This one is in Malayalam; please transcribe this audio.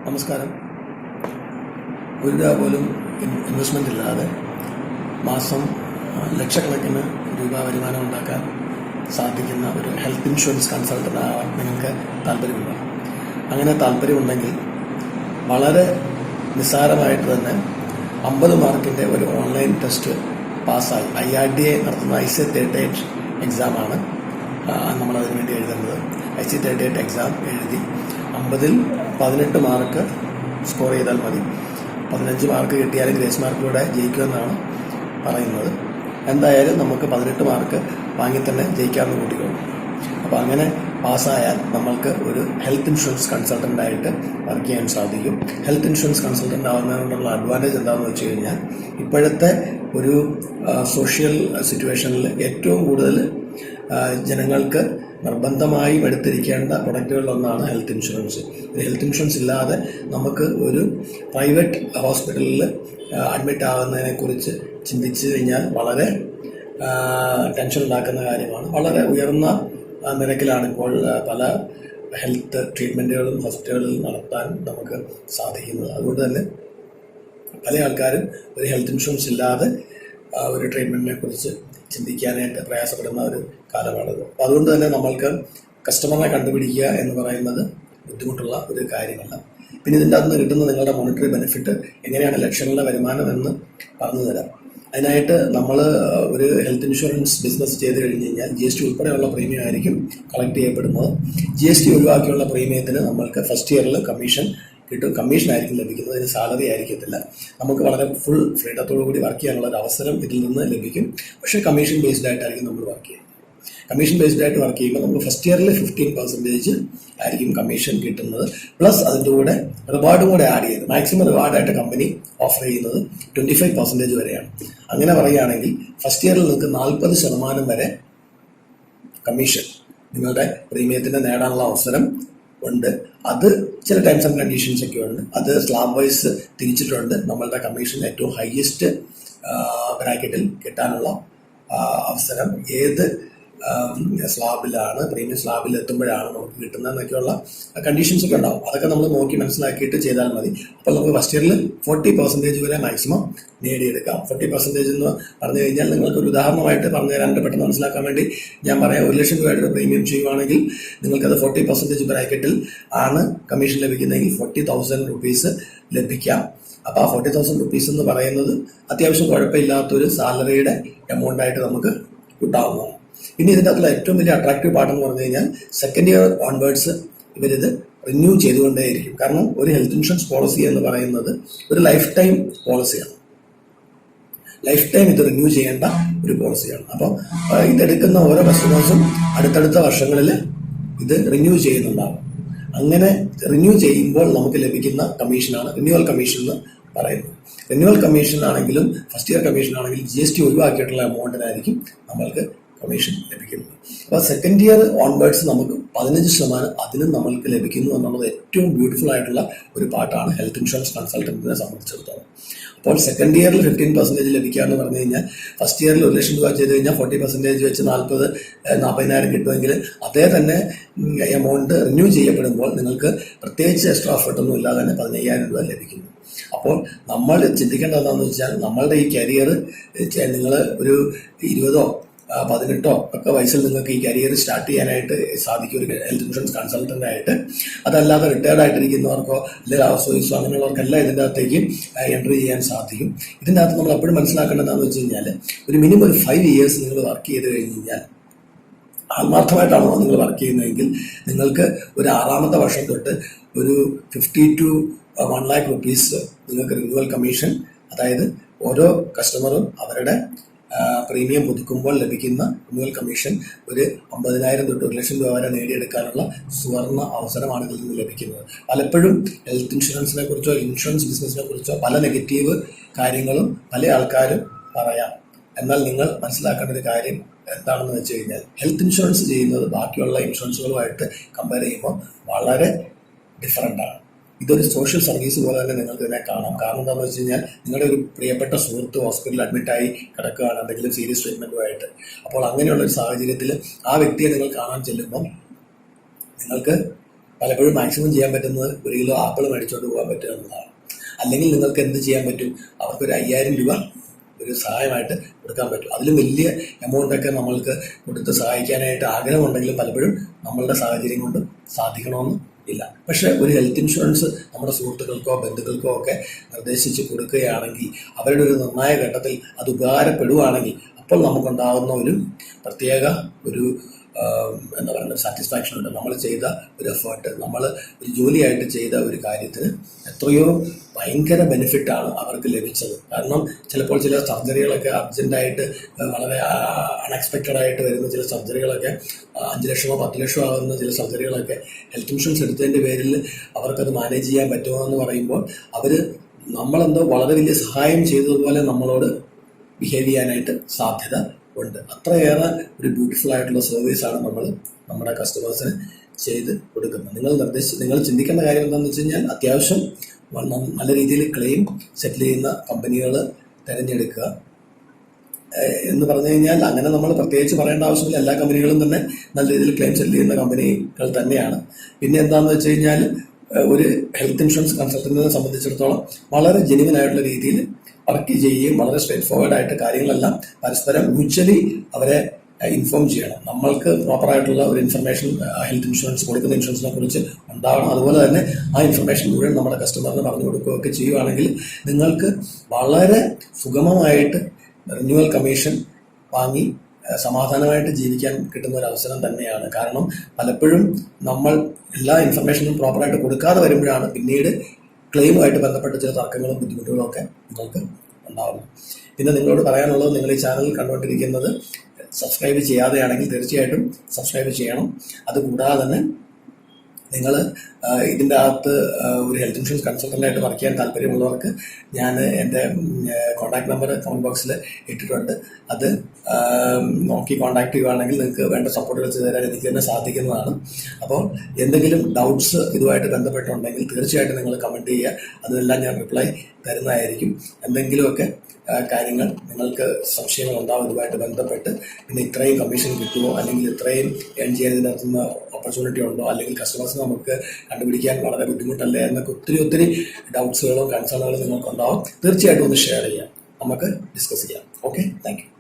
നമസ്കാരം. ഒരു രൂപ പോലും ഇൻവെസ്റ്റ്മെൻ്റ് ഇല്ലാതെ മാസം ലക്ഷക്കണക്കിന് രൂപ വരുമാനം ഉണ്ടാക്കാൻ സാധിക്കുന്ന ഒരു ഹെൽത്ത് ഇൻഷുറൻസ് കൺസൾട്ടൻ്റ് ആവാൻ നിങ്ങൾക്ക് താല്പര്യമുണ്ടോ? അങ്ങനെ താല്പര്യമുണ്ടെങ്കിൽ വളരെ നിസ്സാരമായിട്ട് തന്നെ 50 മാർക്കിൻ്റെ ഒരു ഓൺലൈൻ ടെസ്റ്റ് പാസ്സായി IRDA നടത്തുന്ന IC38 എക്സാമാണ് നമ്മളതിനു വേണ്ടി എഴുതേണ്ടത്. IC38 എക്സാം എഴുതി 50-ൽ 18 മാർക്ക് സ്കോർ ചെയ്താൽ മതി. 15 മാർക്ക് കിട്ടിയാലും ഗ്രേസ് മാർക്കിലൂടെ ജയിക്കുമെന്നാണ് പറയുന്നത്. എന്തായാലും നമുക്ക് 18 മാർക്ക് വാങ്ങി തന്നെ ജയിക്കാമെന്ന് കൂട്ടിക്കോളും. അപ്പോൾ അങ്ങനെ പാസ്സായാൽ നമ്മൾക്ക് ഒരു ഹെൽത്ത് ഇൻഷുറൻസ് കൺസൾട്ടൻ്റായിട്ട് വർക്ക് ചെയ്യാൻ സാധിക്കും. ഹെൽത്ത് ഇൻഷുറൻസ് കൺസൾട്ടൻ്റ് ആവുന്നതുകൊണ്ടുള്ള അഡ്വാൻറ്റേജ് എന്താണെന്ന് വെച്ച് കഴിഞ്ഞാൽ, ഇപ്പോഴത്തെ ഒരു സോഷ്യൽ സിറ്റുവേഷനിൽ ഏറ്റവും കൂടുതൽ ജനങ്ങൾക്ക് നിർബന്ധമായും എടുത്തിരിക്കേണ്ട പ്രൊഡക്റ്റുകളിലൊന്നാണ് ഹെൽത്ത് ഇൻഷുറൻസ്. ഒരു ഹെൽത്ത് ഇൻഷുറൻസ് ഇല്ലാതെ നമുക്ക് ഒരു പ്രൈവറ്റ് ഹോസ്പിറ്റലിൽ അഡ്മിറ്റ് ആകുന്നതിനെക്കുറിച്ച് ചിന്തിച്ചു കഴിഞ്ഞാൽ വളരെ ടെൻഷൻ ഉണ്ടാക്കുന്ന കാര്യമാണ്. വളരെ ഉയർന്ന നിരക്കിലാണ് ഇപ്പോൾ പല ഹെൽത്ത് ട്രീറ്റ്മെൻറ്റുകളും ഹോസ്പിറ്റലുകളിൽ നടത്താൻ നമുക്ക് സാധിക്കുന്നത്. അതുകൊണ്ട് തന്നെ പല ആൾക്കാരും ഒരു ഹെൽത്ത് ഇൻഷുറൻസ് ഇല്ലാതെ ഒരു ട്രീറ്റ്മെൻറ്റിനെ കുറിച്ച് ചിന്തിക്കാനായിട്ട് പ്രയാസപ്പെടുന്ന ഒരു കാലമാണിത്. അപ്പോൾ അതുകൊണ്ട് തന്നെ നമ്മൾക്ക് കസ്റ്റമറിനെ കണ്ടുപിടിക്കുക എന്ന് പറയുന്നത് ബുദ്ധിമുട്ടുള്ള ഒരു കാര്യമല്ല. പിന്നെ ഇതിൻ്റെ അകത്ത് കിട്ടുന്ന നിങ്ങളുടെ മോണിറ്ററി ബെനിഫിറ്റ് എങ്ങനെയാണ് ലക്ഷങ്ങളുടെ വരുമാനം എന്ന് പറഞ്ഞു തരാം. അതിനായിട്ട് നമ്മൾ ഒരു ഹെൽത്ത് ഇൻഷുറൻസ് ബിസിനസ് ചെയ്ത് കഴിഞ്ഞ് കഴിഞ്ഞാൽ GST ഉൾപ്പെടെയുള്ള പ്രീമിയം ആയിരിക്കും കളക്ട് ചെയ്യപ്പെടുന്നത്. GST ഒഴിവാക്കിയുള്ള പ്രീമിയത്തിന് നമ്മൾക്ക് ഫസ്റ്റ് ഇയറിൽ കമ്മീഷൻ കിട്ടും. കമ്മീഷൻ ആയിരിക്കും ലഭിക്കുന്നത്, ഇതിന് സാലറി ആയിരിക്കത്തില്ല. നമുക്ക് വളരെ ഫുൾ ഫ്രീഡത്തോടു കൂടി വർക്ക് ചെയ്യാനുള്ള ഒരു അവസരം ഇതിൽ നിന്ന് ലഭിക്കും. പക്ഷേ കമ്മീഷൻ ബേസ്ഡ് ആയിട്ടായിരിക്കും നമ്മൾ വർക്ക് ചെയ്യുന്നത്. കമ്മീഷൻ ബേസ്ഡ് ആയിട്ട് വർക്ക് ചെയ്യുമ്പോൾ നമുക്ക് ഫസ്റ്റ് ഇയറിൽ 15% ആയിരിക്കും കമ്മീഷൻ കിട്ടുന്നത്. പ്ലസ് അതിൻ്റെ കൂടെ റിവാർഡും കൂടെ ആഡ് ചെയ്ത് മാക്സിമം റിവാർഡായിട്ട് കമ്പനി ഓഫർ ചെയ്യുന്നത് 25% വരെയാണ്. അങ്ങനെ പറയുകയാണെങ്കിൽ ഫസ്റ്റ് ഇയറിൽ നിങ്ങൾക്ക് 40% വരെ കമ്മീഷൻ നിങ്ങളുടെ പ്രീമിയത്തിന് നേടാനുള്ള അവസരം ഉണ്ട്. അത് ചില ടൈംസ് ആൻഡ് കണ്ടീഷൻസ് ഒക്കെ ഉണ്ട്. അത് സ്ലാബ് വൈസ് തിരിച്ചിട്ടുണ്ട്. നമ്മളുടെ കമ്മീഷൻ ഏറ്റവും ഹയസ്റ്റ് ബ്രാക്കറ്റിൽ കിട്ടാനുള്ള അവസരം ഏത് സ്ലാബിലാണ്, പ്രീമിയം സ്ലാബിൽ എത്തുമ്പോഴാണ് നമുക്ക് കിട്ടുന്നതെന്നൊക്കെയുള്ള കണ്ടീഷൻസ് ഒക്കെ ഉണ്ടാവും. അതൊക്കെ നമ്മൾ നോക്കി മനസ്സിലാക്കിയിട്ട് ചെയ്താൽ മതി. അപ്പോൾ നമുക്ക് ഫസ്റ്റ് ഇയറിൽ 40% വരെ മാക്സിമം നേടിയെടുക്കാം. 40% എന്ന് പറഞ്ഞു കഴിഞ്ഞാൽ നിങ്ങൾക്കൊരു ഉദാഹരണമായിട്ട് പറഞ്ഞു തരാൻ പെട്ടെന്ന് മനസ്സിലാക്കാൻ വേണ്ടി ഞാൻ പറയാം. 1 ലക്ഷം രൂപയുടെ പ്രീമിയം ചെയ്യുവാണെങ്കിൽ നിങ്ങൾക്കത് 40% ബ്രാക്കറ്റിൽ ആണ് കമ്മീഷൻ ലഭിക്കുന്നതെങ്കിൽ 40,000 റുപ്പീസ് ലഭിക്കാം. അപ്പോൾ ആ 40,000 റുപ്പീസ് എന്ന് പറയുന്നത് അത്യാവശ്യം കുഴപ്പമില്ലാത്തൊരു സാലറിയുടെ എമൗണ്ട് ആയിട്ട് നമുക്ക് കിട്ടാവുന്നതാണ്. പിന്നെ ഇതിൻ്റെ അകത്തുള്ള ഏറ്റവും വലിയ അട്രാക്റ്റീവ് പാർട്ടെന്ന് പറഞ്ഞു കഴിഞ്ഞാൽ സെക്കൻഡ് ഇയർ ഓൺവേർഡ്സ് ഇവരിത് റിന്യൂ ചെയ്തുകൊണ്ടേയിരിക്കും. കാരണം ഒരു ഹെൽത്ത് ഇൻഷുറൻസ് പോളിസി എന്ന് പറയുന്നത് ഒരു ലൈഫ് ടൈം പോളിസിയാണ്. ലൈഫ് ടൈം ഇത് റിന്യൂ ചെയ്യേണ്ട ഒരു പോളിസിയാണ്. അപ്പോൾ ഇതെടുക്കുന്ന ഓരോ കസ്റ്റമേഴ്സും അടുത്തടുത്ത വർഷങ്ങളിൽ ഇത് റിന്യൂ ചെയ്യുന്നുണ്ടാകും. അങ്ങനെ റിന്യൂ ചെയ്യുമ്പോൾ നമുക്ക് ലഭിക്കുന്ന കമ്മീഷനാണ് റിന്യൂവൽ കമ്മീഷൻ എന്ന് പറയുന്നത്. റിന്യൂവൽ കമ്മീഷൻ ആണെങ്കിലും ഫസ്റ്റ് ഇയർ കമ്മീഷൻ ആണെങ്കിലും GST ഒഴിവാക്കിയിട്ടുള്ള എമൗണ്ടിനായിരിക്കും നമ്മൾക്ക് കമ്മീഷൻ ലഭിക്കുന്നത്. അപ്പോൾ സെക്കൻഡ് ഇയർ ഓൺവേർഡ്സ് നമുക്ക് 15% അതിനും നമ്മൾക്ക് ലഭിക്കുന്നു എന്നുള്ളത് ഏറ്റവും ബ്യൂട്ടിഫുൾ ആയിട്ടുള്ള ഒരു പാർട്ടാണ് ഹെൽത്ത് ഇൻഷുറൻസ് കൺസൾട്ടൻറ്റിനെ സംബന്ധിച്ചിടത്തോളം. അപ്പോൾ സെക്കൻഡ് ഇയറിൽ 15% ലഭിക്കുക എന്ന് പറഞ്ഞു കഴിഞ്ഞാൽ ഫസ്റ്റ് ഇയറിൽ 1 ലക്ഷം രൂപ ചെയ്ത് കഴിഞ്ഞാൽ 40% വെച്ച് 40,000 കിട്ടുമെങ്കിൽ അതേ തന്നെ എമൗണ്ട് റിന്യൂ ചെയ്യപ്പെടുമ്പോൾ നിങ്ങൾക്ക് പ്രത്യേകിച്ച് എക്സ്ട്രാ എഫർട്ടൊന്നും ഇല്ലാതെ തന്നെ 15,000 രൂപ ലഭിക്കുന്നു. അപ്പോൾ നമ്മൾ ചിന്തിക്കേണ്ടത് എന്താണെന്ന് വെച്ചാൽ, നമ്മളുടെ ഈ കരിയർ നിങ്ങൾ ഒരു 20-ഓ 18-ഓ ഒക്കെ വയസ്സിൽ നിങ്ങൾക്ക് ഈ കരിയർ സ്റ്റാർട്ട് ചെയ്യാനായിട്ട് സാധിക്കും ഒരു ഹെൽത്ത് ഇൻഷുറൻസ് കൺസൾട്ടൻ്റായിട്ട്. അതല്ലാതെ റിട്ടയർഡ് ആയിട്ടിരിക്കുന്നവർക്കോ അല്ലെങ്കിൽ ഹൗസ് വൈഫ്സോ അങ്ങനെയുള്ളവർക്കെല്ലാം ഇതിൻ്റെ അകത്തേക്ക് എൻട്രി ചെയ്യാൻ സാധിക്കും. ഇതിൻ്റെ അകത്ത് നമ്മൾ എപ്പോഴും മനസ്സിലാക്കേണ്ടത് എന്താണെന്ന് വെച്ച് കഴിഞ്ഞാൽ, ഒരു മിനിമം ഒരു 5 ഇയേഴ്സ് നിങ്ങൾ വർക്ക് ചെയ്ത് കഴിഞ്ഞ് കഴിഞ്ഞാൽ, ആത്മാർത്ഥമായിട്ടാണോ നിങ്ങൾ വർക്ക് ചെയ്യുന്നതെങ്കിൽ നിങ്ങൾക്ക് ഒരു 6ാമത്തെ വർഷം തൊട്ട് ഒരു 50 to 1 lakh റുപ്പീസ് നിങ്ങൾക്ക് റിന്യൂവൽ കമ്മീഷൻ, അതായത് ഓരോ കസ്റ്റമറും അവരുടെ പ്രീമിയം പുതുക്കുമ്പോൾ ലഭിക്കുന്ന റിന്യൂവൽ കമ്മീഷൻ ഒരു 50,000 തൊട്ട് 1 ലക്ഷം രൂപ വരെ നേടിയെടുക്കാനുള്ള സുവർണ്ണ അവസരമാണ് ഇതിൽ നിന്ന് ലഭിക്കുന്നത്. പലപ്പോഴും ഹെൽത്ത് ഇൻഷുറൻസിനെ കുറിച്ചോ ഇൻഷുറൻസ് ബിസിനസിനെ കുറിച്ചോ പല നെഗറ്റീവ് കാര്യങ്ങളും പല ആൾക്കാരും പറയാം. എന്നാൽ നിങ്ങൾ മനസ്സിലാക്കേണ്ട ഒരു കാര്യം എന്താണെന്ന് വെച്ച് കഴിഞ്ഞാൽ, ഹെൽത്ത് ഇൻഷുറൻസ് ചെയ്യുന്നത് ബാക്കിയുള്ള ഇൻഷുറൻസുകളുമായിട്ട് കമ്പയർ ചെയ്യുമ്പോൾ വളരെ ഡിഫറൻ്റാണ്. ഇതൊരു സോഷ്യൽ സർവീസ് പോലെ തന്നെ നിങ്ങൾക്ക് ഇതിനെ കാണാം. കാരണം എന്താണെന്ന് വെച്ച് കഴിഞ്ഞാൽ, നിങ്ങളുടെ ഒരു പ്രിയപ്പെട്ട സുഹൃത്ത് ഹോസ്പിറ്റലിൽ അഡ്മിറ്റായി കിടക്കുകയാണ് എന്തെങ്കിലും സീരിയസ് ട്രീറ്റ്മെൻറ്റുമായിട്ട്. അപ്പോൾ അങ്ങനെയുള്ള ഒരു സാഹചര്യത്തിൽ ആ വ്യക്തിയെ നിങ്ങൾ കാണാൻ ചെല്ലുമ്പം നിങ്ങൾക്ക് പലപ്പോഴും മാക്സിമം ചെയ്യാൻ പറ്റുന്നത് 1 കിലോ ആപ്പിൾ മേടിച്ചുകൊണ്ട് പോകാൻ പറ്റുക എന്നതാണ്. അല്ലെങ്കിൽ നിങ്ങൾക്ക് എന്ത് ചെയ്യാൻ പറ്റും? അവർക്കൊരു 5000 രൂപ ഒരു സഹായമായിട്ട് കൊടുക്കാൻ പറ്റും. അതിലും വലിയ എമൗണ്ടൊക്കെ നമ്മൾക്ക് കൊടുത്ത് സഹായിക്കാനായിട്ട് ആഗ്രഹമുണ്ടെങ്കിലും പലപ്പോഴും നമ്മളുടെ സാഹചര്യം കൊണ്ട് സാധിക്കണമെന്ന് ഇല്ല. പക്ഷെ ഒരു ഹെൽത്ത് ഇൻഷുറൻസ് നമ്മുടെ സുഹൃത്തുക്കൾക്കോ ബന്ധുക്കൾക്കോ ഒക്കെ നിർദ്ദേശിച്ച് കൊടുക്കുകയാണെങ്കിൽ, അവരുടെ ഒരു നിർണായക ഘട്ടത്തിൽ അത് ഉപകാരപ്പെടുകയാണെങ്കിൽ, അപ്പോൾ നമുക്കുണ്ടാകുന്ന ഒരു പ്രത്യേക ഒരു എന്താ പറയുക സാറ്റിസ്ഫാക്ഷൻ ഉണ്ട്. നമ്മൾ ചെയ്ത ഒരു എഫേർട്ട്, നമ്മൾ ഒരു ജോലിയായിട്ട് ചെയ്ത ഒരു കാര്യത്തിന് എത്രയോ ഭയങ്കര ബെനിഫിറ്റാണ് അവർക്ക് ലഭിച്ചത്. കാരണം ചിലപ്പോൾ ചില സർജറികളൊക്കെ അർജൻറ്റായിട്ട് വളരെ അൺഎക്സ്പെക്റ്റഡ് ആയിട്ട് വരുന്ന ചില സർജറികളൊക്കെ 5 ലക്ഷമോ 10 ലക്ഷമോ ആകുന്ന ചില സർജറികളൊക്കെ ഹെൽത്ത് ഇൻഷുറൻസ് എടുത്തതിൻ്റെ പേരിൽ അവർക്കത് മാനേജ് ചെയ്യാൻ പറ്റുമോ എന്ന് പറയുമ്പോൾ അവർ നമ്മളെന്തോ വളരെ വലിയ സഹായം ചെയ്തതുപോലെ നമ്മളോട് ബിഹേവ് ചെയ്യാനായിട്ട് സാധ്യത ഉണ്ട്. അത്രയേറെ ഒരു ബ്യൂട്ടിഫുൾ ആയിട്ടുള്ള സർവീസാണ് നമ്മൾ നമ്മുടെ കസ്റ്റമേഴ്സിന് ചെയ്ത് കൊടുക്കുന്നത്. നിങ്ങൾ ചിന്തിക്കേണ്ട കാര്യം എന്താണെന്ന് വെച്ച് കഴിഞ്ഞാൽ, അത്യാവശ്യം നല്ല രീതിയിൽ ക്ലെയിം സെറ്റിൽ ചെയ്യുന്ന കമ്പനികൾ തിരഞ്ഞെടുക്കുക എന്ന് പറഞ്ഞു കഴിഞ്ഞാൽ, അങ്ങനെ നമ്മൾ പ്രത്യേകിച്ച് പറയേണ്ട ആവശ്യമില്ല. എല്ലാ കമ്പനികളും തന്നെ നല്ല രീതിയിൽ ക്ലെയിം സെറ്റിൽ ചെയ്യുന്ന കമ്പനികൾ തന്നെയാണ്. പിന്നെ എന്താണെന്ന് വെച്ച് കഴിഞ്ഞാൽ, ഒരു ഹെൽത്ത് ഇൻഷുറൻസ് കൺസൾട്ടന്റിനെ സംബന്ധിച്ചിടത്തോളം വളരെ ജെന്യുവൻ ആയിട്ടുള്ള രീതിയിൽ വർക്ക് ചെയ്യുകയും വളരെ സ്ട്രേറ്റ് ഫോർവേഡ് ആയിട്ട് കാര്യങ്ങളെല്ലാം പരസ്പരം മ്യൂച്വലി അവരെ ഇൻഫോം ചെയ്യണം. നമ്മൾക്ക് പ്രോപ്പറായിട്ടുള്ള ഒരു ഇൻഫർമേഷൻ ഹെൽത്ത് ഇൻഷുറൻസ് കൊടുക്കുന്ന ഇൻഷുറൻസിനെ കുറിച്ച് ഉണ്ടാവണം. അതുപോലെ തന്നെ ആ ഇൻഫർമേഷൻ മുഴുവൻ നമ്മുടെ കസ്റ്റമറിന് പറഞ്ഞു കൊടുക്കുകയൊക്കെ ചെയ്യുകയാണെങ്കിൽ നിങ്ങൾക്ക് വളരെ സുഗമമായിട്ട് റിന്യൂവൽ കമ്മീഷൻ വാങ്ങി സമാധാനമായിട്ട് ജീവിക്കാൻ കിട്ടുന്ന ഒരു അവസരം തന്നെയാണ്. കാരണം പലപ്പോഴും നമ്മൾ എല്ലാ ഇൻഫർമേഷനും പ്രോപ്പറായിട്ട് കൊടുക്കാതെ വരുമ്പോഴാണ് പിന്നീട് ക്ലെയിമുമായിട്ട് ബന്ധപ്പെട്ട ചില തർക്കങ്ങളും ബുദ്ധിമുട്ടുകളും ഒക്കെ നിങ്ങൾക്ക് ഉണ്ടാവുന്നത്. പിന്നെ നിങ്ങളോട് പറയാനുള്ളത്, നിങ്ങൾ ഈ ചാനൽ കണ്ടുകൊണ്ടിരിക്കുന്നത് സബ്സ്ക്രൈബ് ചെയ്യാതെയാണെങ്കിൽ തീർച്ചയായിട്ടും സബ്സ്ക്രൈബ് ചെയ്യണം. അതുകൂടാതെ തന്നെ നിങ്ങൾ ഇതിൻ്റെ അകത്ത് ഒരു ഹെൽത്ത് ഇൻഷുറൻസ് കൺസൾട്ടൻ്റായിട്ട് വർക്ക് ചെയ്യാൻ താല്പര്യമുള്ളവർക്ക് ഞാൻ എൻ്റെ കോൺടാക്ട് നമ്പർ കമൻറ്റ് ബോക്സിൽ ഇട്ടിട്ടുണ്ട്. അത് നോക്കി കോൺടാക്ട് ചെയ്യുകയാണെങ്കിൽ നിങ്ങൾക്ക് വേണ്ട സപ്പോർട്ടുകൾ ചെയ്തു തരാൻ എനിക്ക് തന്നെ സാധിക്കുന്നതാണ്. അപ്പോൾ എന്തെങ്കിലും ഡൗട്ട്സ് ഇതുമായിട്ട് ബന്ധപ്പെട്ടുണ്ടെങ്കിൽ തീർച്ചയായിട്ടും നിങ്ങൾ കമൻറ്റ് ചെയ്യുക. അതിനെല്ലാം ഞാൻ റിപ്ലൈ തരുന്നതായിരിക്കും. എന്തെങ്കിലുമൊക്കെ കാര്യങ്ങൾ നിങ്ങൾക്ക് സംശയങ്ങൾ ഉണ്ടാവും ഇതുമായിട്ട് ബന്ധപ്പെട്ട്, പിന്നെ ഇത്രയും കമ്മീഷൻ കിട്ടുമോ, അല്ലെങ്കിൽ ഇത്രയും ഏൺ ചെയ്യുന്നതിനകത്തുനിന്ന് ഓപ്പർച്യൂണിറ്റി ഉണ്ടോ, അല്ലെങ്കിൽ കസ്റ്റമേഴ്സിന് നമുക്ക് കണ്ടുപിടിക്കാൻ വളരെ ബുദ്ധിമുട്ടല്ലേ എന്നൊക്കെ ഒത്തിരി ഡൗട്ട്സുകളും കൺസേണുകളും നിങ്ങൾക്കുണ്ടാവും. തീർച്ചയായിട്ടും ഒന്ന് ഷെയർ ചെയ്യാം, നമുക്ക് ഡിസ്കസ് ചെയ്യാം. Okay, thank you.